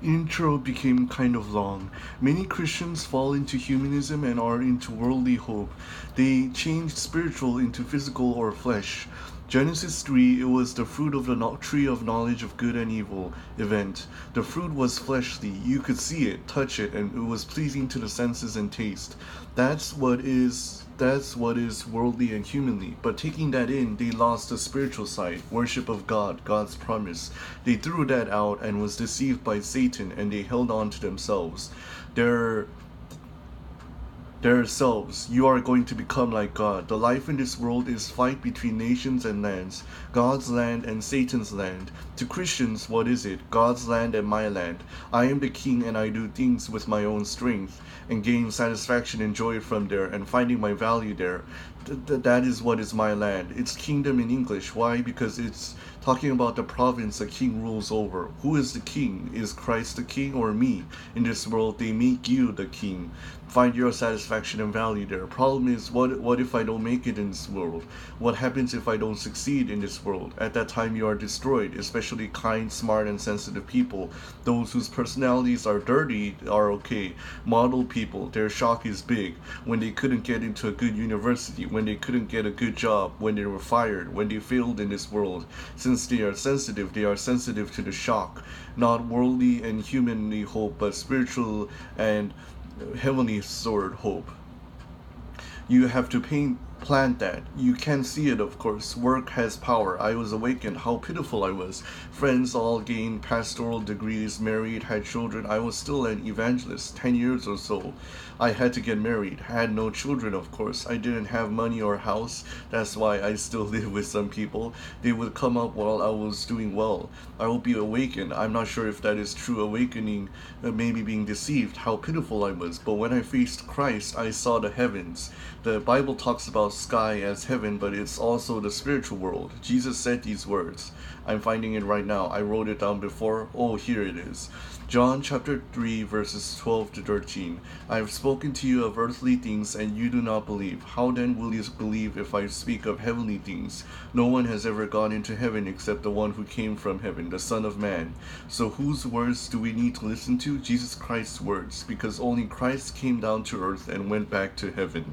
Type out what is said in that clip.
intro became kind of long. Many Christians fall into humanism and are into worldly hope. They change spiritual into physical or flesh. Genesis 3, it was the fruit of the tree of knowledge of good and evil event. The fruit was fleshly. You could see it, touch it, and it was pleasing to the senses and taste. That's what is worldly and humanly. But taking that in, they lost the spiritual side, worship of God, God's promise. They threw that out and was deceived by Satan, and they held on to themselves. Their selves. You are going to become like God. The life in this world is fight between nations and lands, God's land and Satan's land. To Christians, what is it? God's land and my land. I am the king and I do things with my own strength and gain satisfaction and joy from there and finding my value there. That is what is my land. It's kingdom in English. Why? Because it's talking about the province a king rules over. Who is the king? Is Christ the king or me? In this world, they make you the king. Find your satisfaction and value there. Problem is, what if I don't make it in this world? What happens if I don't succeed in this world? At that time, you are destroyed, especially kind, smart, and sensitive people. Those whose personalities are dirty are okay. Model people, their shock is big. When they couldn't get into a good university, when they couldn't get a good job, when they were fired, when they failed in this world. Since they are sensitive to the shock. Not worldly and humanly hope, but spiritual and heavenly sword hope. You have to plant that. You can see it, of course. Work has power. I was awakened. How pitiful I was. Friends all gained pastoral degrees, married, had children. I was still an evangelist, 10 years or so. I had to get married. Had no children, of course. I didn't have money or house. That's why I still live with some people. They would come up while I was doing well. I will be awakened. I'm not sure if that is true awakening, maybe being deceived. How pitiful I was. But when I faced Christ, I saw the heavens. The Bible talks about sky as heaven, but it's also the spiritual world. Jesus said these words. I'm finding it right now. I wrote it down before. Oh, here it is. John chapter 3 verses 12 to 13. I have spoken to you of earthly things and you do not believe. How then will you believe if I speak of heavenly things? No one has ever gone into heaven except the one who came from heaven, the Son of Man. So whose words do we need to listen to? Jesus Christ's words, because only Christ came down to earth and went back to heaven.